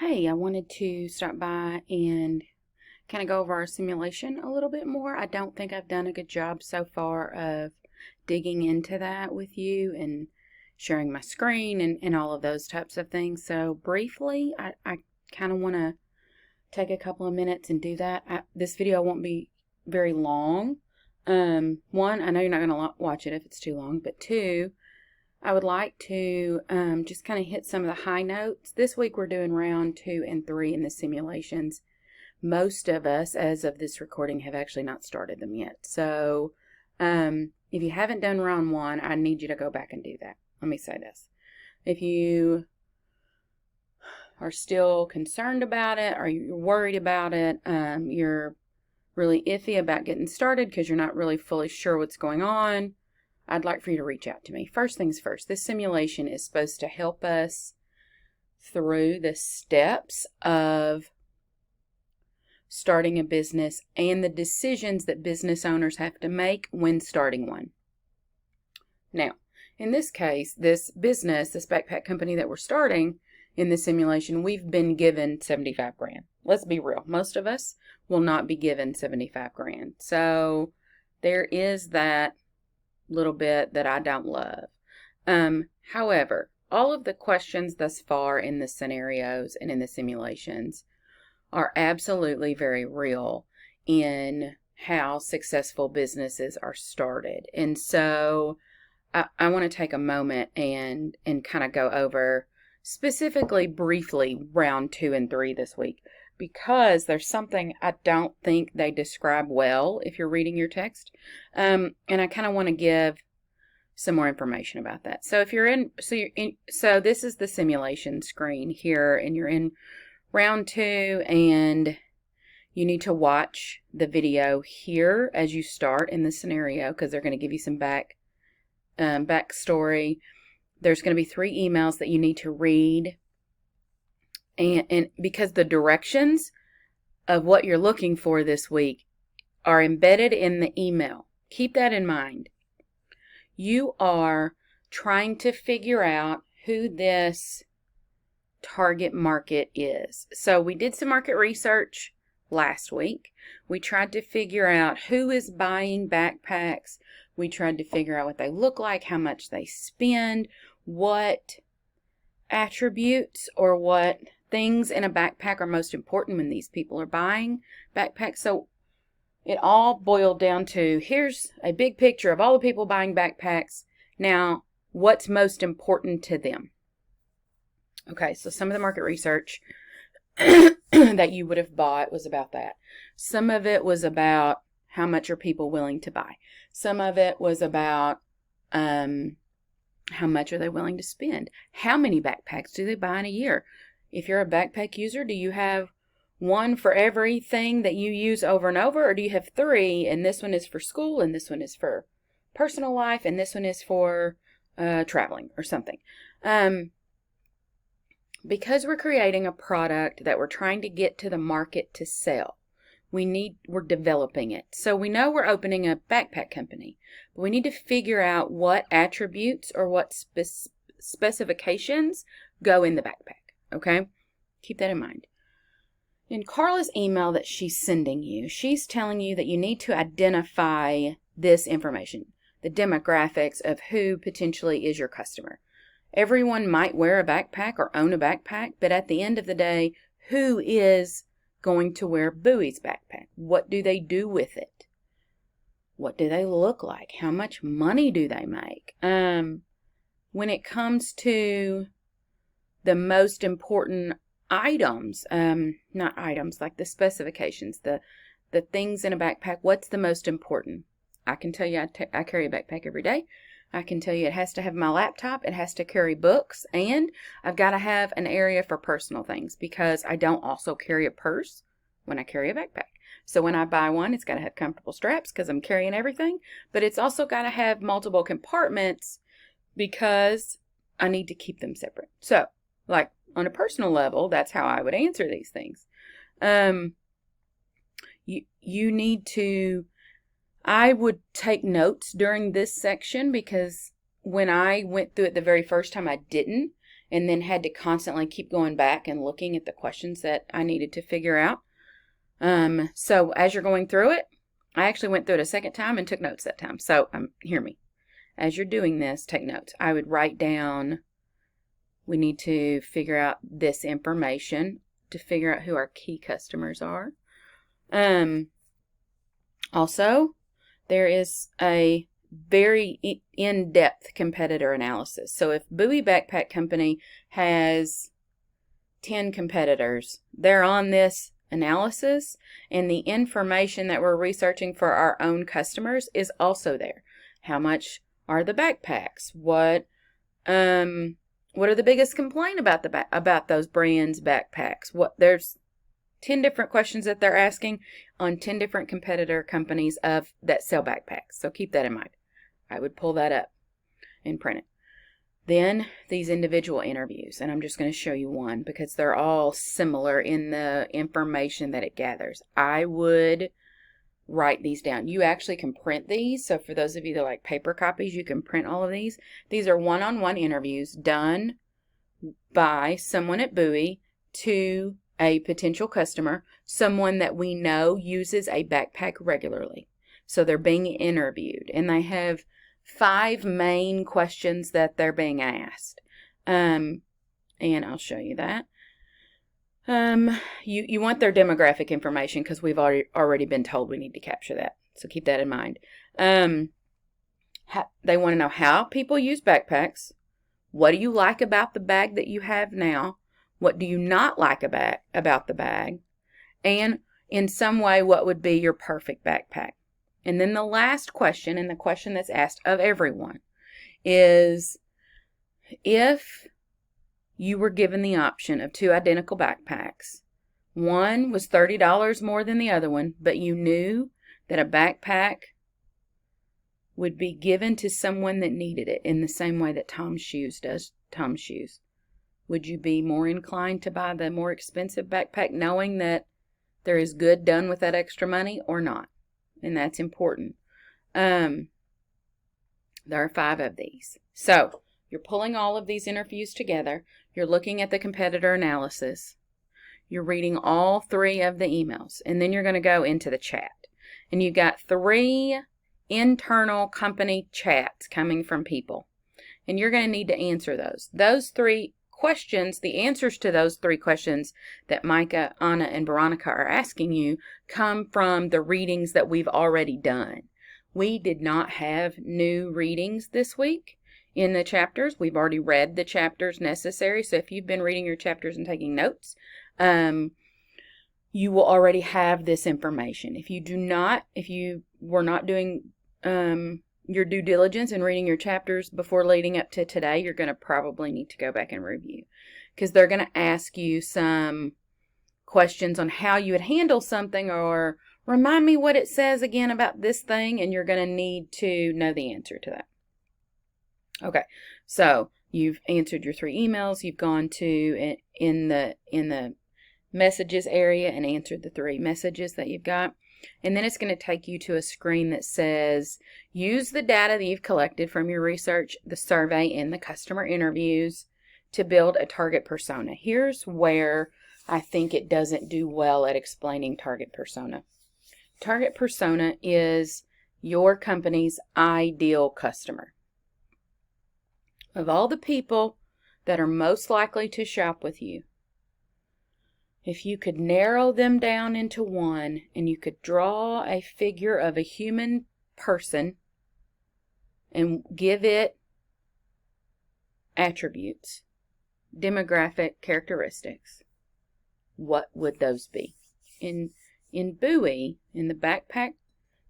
Hey, I wanted to stop by and kind of go over our simulation a little bit more. I don't think I've done a good job so far of digging into that with you and sharing my screen and all of those types of things. So briefly, I kind of want to take a couple of minutes and do that. This video won't be very long. One, I know you're not going to watch it if it's too long, but two, I would like to just kind of hit some of the high notes. This week we're doing round 2 and 3 in the simulations. Most of us, as of this recording, have actually not started them yet. So if you haven't done round 1, I need you to go back and do that. Let me say this. If you are still concerned about it, or you're worried about it, you're really iffy about getting started because you're not really fully sure what's going on, I'd like for you to reach out to me. First things first, this simulation is supposed to help us through the steps of starting a business and the decisions that business owners have to make when starting one. Now, in this case, this backpack company that we're starting in the simulation, we've been given 75 grand. Let's be real. Most of us will not be given 75 grand. So there is that little bit that I don't love. However, all of the questions thus far in the scenarios and in the simulations are absolutely very real in how successful businesses are started. And so I want to take a moment and kind of go over specifically briefly round 2 and 3 this week, because there's something I don't think they describe well if you're reading your text. And I kind of want to give some more information about that. So if you're in, so this is the simulation screen here, and you're in round 2, and you need to watch the video here as you start in the scenario, because they're going to give you some backstory. There's going to be 3 emails that you need to read. And because the directions of what you're looking for this week are embedded in the email. Keep that in mind. You are trying to figure out who this target market is. So we did some market research last week. We tried to figure out who is buying backpacks. We tried to figure out what they look like, how much they spend, what attributes or what things in a backpack are most important when these people are buying backpacks. So it all boiled down to, here's a big picture of all the people buying backpacks. Now, what's most important to them? Okay, so some of the market research that you would have bought was about that. Some of it was about how much are people willing to buy. Some of it was about how much are they willing to spend? How many backpacks do they buy in a year? If you're a backpack user, do you have one for everything that you use over and over, or do you have 3, and this one is for school, and this one is for personal life, and this one is for traveling or something? Because we're creating a product that we're trying to get to the market to sell, we're developing it. So we know we're opening a backpack company, but we need to figure out what attributes or what specifications go in the backpack. Okay? Keep that in mind. In Carla's email that she's sending you, she's telling you that you need to identify this information, the demographics of who potentially is your customer. Everyone might wear a backpack or own a backpack, but at the end of the day, who is going to wear Bowie's backpack? What do they do with it? What do they look like? How much money do they make? When it comes to the most important items, not items, like the specifications, the things in a backpack, what's the most important? I can tell you I carry a backpack every day. I can tell you it has to have my laptop, it has to carry books, and I've got to have an area for personal things, because I don't also carry a purse when I carry a backpack. So when I buy one, it's got to have comfortable straps because I'm carrying everything, but it's also got to have multiple compartments because I need to keep them separate. So, like, on a personal level, that's how I would answer these things. You need to, I would take notes during this section, because when I went through it the very first time, I didn't. and then had to constantly keep going back and looking at the questions that I needed to figure out. So as you're going through it, I actually went through it a second time and took notes that time. So hear me. As you're doing this, take notes. I would write down, we need to figure out this information to figure out who our key customers are. Also, there is a very in-depth competitor analysis. So if Bowie Backpack Company has 10 competitors, they're on this analysis, and the information that we're researching for our own customers is also there. How much are the backpacks? What are the biggest complaint about those brands backpacks? There's 10 different questions that they're asking on 10 different competitor companies that sell backpacks. So keep that in mind. I would pull that up and print it. Then these individual interviews, and I'm just going to show you one because they're all similar in the information that it gathers. I would write these down. You actually can print these. So for those of you that like paper copies, you can print all of these. These are one-on-one interviews done by someone at Bowie to a potential customer, someone that we know uses a backpack regularly. So they're being interviewed, and they have 5 main questions that they're being asked. And I'll show you that. You want their demographic information because we've already been told we need to capture that. So keep that in mind. They want to know how people use backpacks. What do you like about the bag that you have now? What do you not like about the bag? And in some way, what would be your perfect backpack? And then the last question, and the question that's asked of everyone, is if you were given the option of 2 identical backpacks, one was $30 more than the other one, but you knew that a backpack would be given to someone that needed it in the same way that Tom's Shoes does Tom's Shoes. Would you be more inclined to buy the more expensive backpack knowing that there is good done with that extra money or not? And that's important. There are 5 of these. So you're pulling all of these interviews together. You're looking at the competitor analysis. You're reading all 3 of the emails. And then you're going to go into the chat. And you've got 3 internal company chats coming from people. And you're going to need to answer those. Those 3 questions, the answers to those 3 questions that Micah, Anna, and Veronica are asking you come from the readings that we've already done. We did not have new readings this week in the chapters. We've already read the chapters necessary. So if you've been reading your chapters and taking notes, you will already have this information. If you were not doing your due diligence in reading your chapters before leading up to today, you're going to probably need to go back and review, because they're going to ask you some questions on how you would handle something, or remind me what it says again about this thing, and you're going to need to know the answer to that. Okay, so you've answered your 3 emails. You've gone to in the messages area and answered the 3 messages that you've got. And then it's going to take you to a screen that says, use the data that you've collected from your research, the survey, and the customer interviews to build a target persona. Here's where I think it doesn't do well at explaining target persona. Target persona is your company's ideal customer. Of all the people that are most likely to shop with you, if you could narrow them down into one and you could draw a figure of a human person and give it attributes, demographic characteristics, what would those be? In Bowie, in the backpack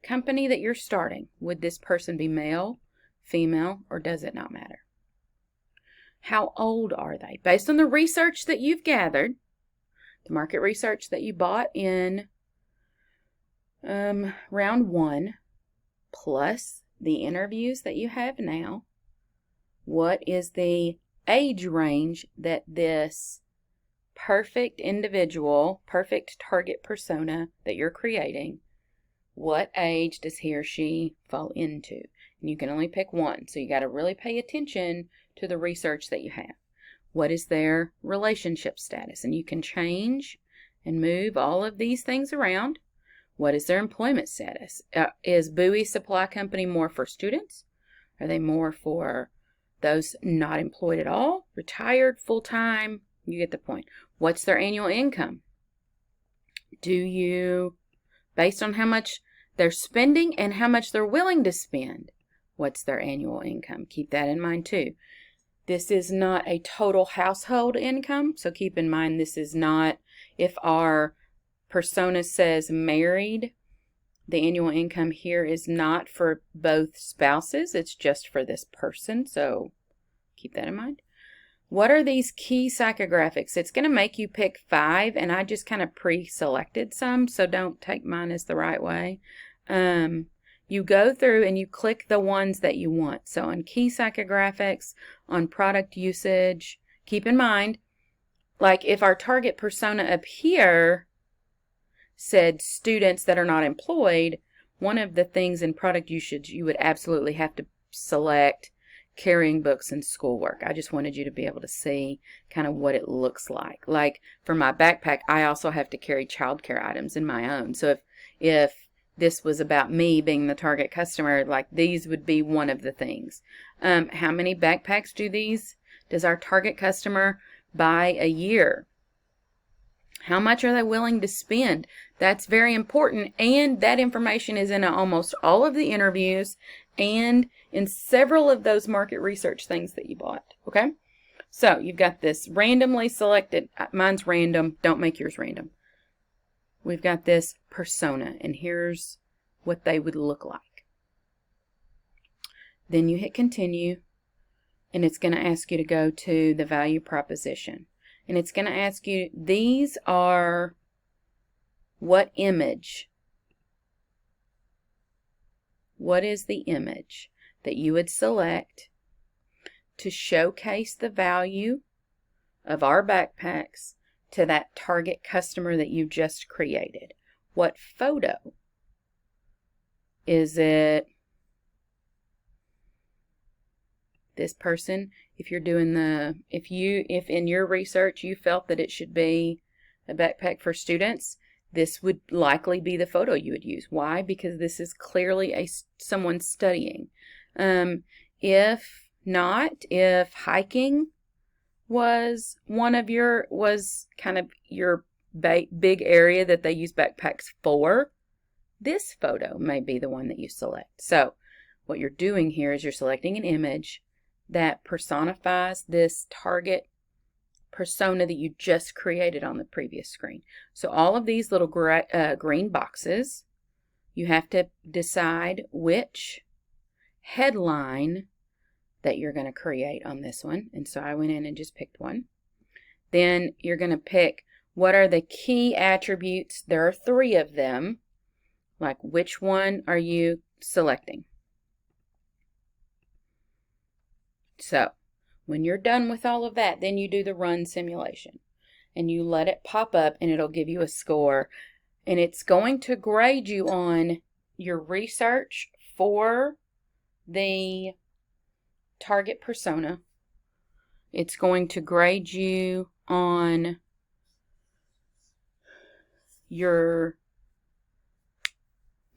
company that you're starting, would this person be male, female, or does it not matter? How old are they? Based on the research that you've gathered, the market research that you bought in round 1, plus the interviews that you have now, what is the age range that this perfect individual, perfect target persona that you're creating, what age does he or she fall into? And you can only pick one, so you got to really pay attention to the research that you have. What is their relationship status? And you can change and move all of these things around. What is their employment status? Is Bowie Supply Company more for students? Are they more for those not employed at all? Retired, full-time? You get the point. What's their annual income? Do you, based on how much they're spending and how much they're willing to spend, what's their annual income? Keep that in mind too. This is not a total household income, so keep in mind this is not, if our persona says married, the annual income here is not for both spouses, it's just for this person, so keep that in mind. What are these key psychographics? It's going to make you pick 5, and I just kind of pre-selected some, so don't take mine as the right way. You go through and you click the ones that you want. So on key psychographics, on product usage, keep in mind, like if our target persona up here said students that are not employed, one of the things in product usage you would absolutely have to select carrying books and schoolwork. I just wanted you to be able to see kind of what it looks like. Like for my backpack, I also have to carry childcare items in my own. So if this was about me being the target customer, like these would be one of the things. How many backpacks does our target customer buy a year? How much are they willing to spend? That's very important, and that information is in almost all of the interviews and in several of those market research things that you bought, okay? So you've got this randomly selected, mine's random, don't make yours random. We've got this persona, and here's what they would look like. Then you hit continue, and it's going to ask you to go to the value proposition. And it's going to ask you, these are what image? What is the image that you would select to showcase the value of our backpacks to that target customer that you just created? What photo? Is it this person? If you're doing if in your research you felt that it should be a backpack for students, this would likely be the photo you would use. Why? Because this is clearly someone studying. If not, if hiking was kind of your big area that they use backpacks for, this photo may be the one that you select. So what you're doing here is you're selecting an image that personifies this target persona that you just created on the previous screen. So all of these little green boxes, you have to decide which headline that you're going to create on this one. And so I went in and just picked one. Then you're going to pick what are the key attributes. There are 3 of them. Like which one are you selecting? So when you're done with all of that, then you do the run simulation and you let it pop up and it'll give you a score, and it's going to grade you on your research for the target persona. It's going to grade you on your,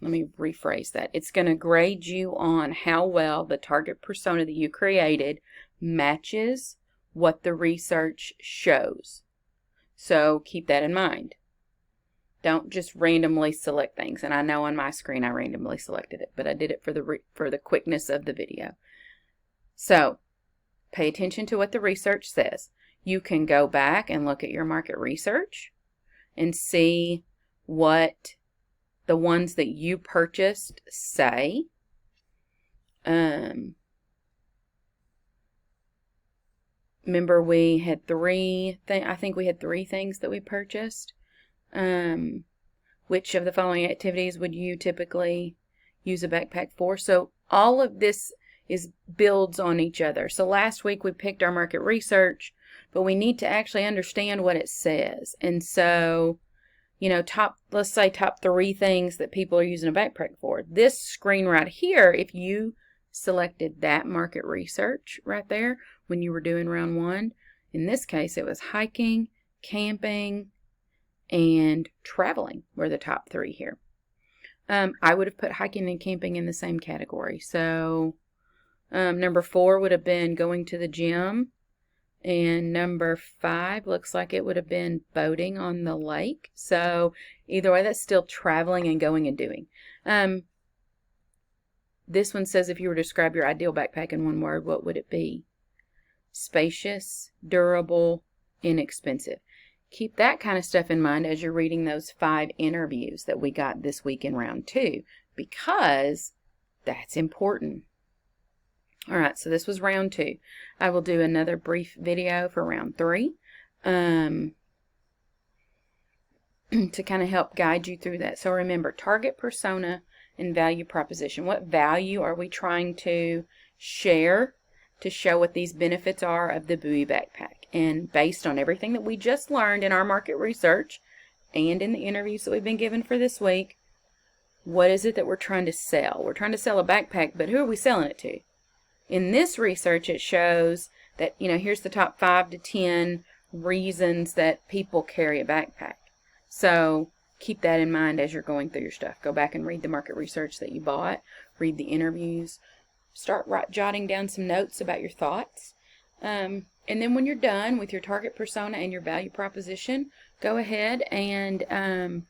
let me rephrase that. It's going to grade you on how well the target persona that you created matches what the research shows. So keep that in mind. Don't just randomly select things. And I know on my screen I randomly selected it, but I did it for the quickness of the video. So pay attention to what the research says. You can go back and look at your market research and see what the ones that you purchased say. Remember we had I think we had 3 things that we purchased. Which of the following activities would you typically use a backpack for? So all of this builds on each other. So last week we picked our market research, but we need to actually understand what it says. And so, you know, let's say top 3 things that people are using a backpack for. This screen right here, if you selected that market research right there when you were doing round 1, In this case, it was hiking, camping, and traveling were the top 3 here. I would have put hiking and camping in the same category. So number 4 would have been going to the gym. And number 5 looks like it would have been boating on the lake. So either way, that's still traveling and going and doing. This one says if you were to describe your ideal backpack in one word, what would it be? Spacious, durable, inexpensive. Keep that kind of stuff in mind as you're reading those 5 interviews that we got this week in round 2, because that's important. All right, so this was round 2. I will do another brief video for round 3 to kind of help guide you through that. So remember, target persona and value proposition. What value are we trying to share to show what these benefits are of the Bowie backpack? And based on everything that we just learned in our market research and in the interviews that we've been given for this week, what is it that we're trying to sell? We're trying to sell a backpack, but who are we selling it to? In this research, it shows that, here's the top 5 to 10 reasons that people carry a backpack. So keep that in mind as you're going through your stuff. Go back and read the market research that you bought, read the interviews, start jotting down some notes about your thoughts. And then when you're done with your target persona and your value proposition, go ahead and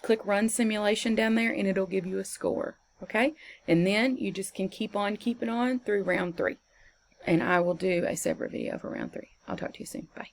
click Run Simulation down there, and it'll give you a score. Okay? And then you just can keep on keeping on through round 3. And I will do a separate video for round 3. I'll talk to you soon. Bye.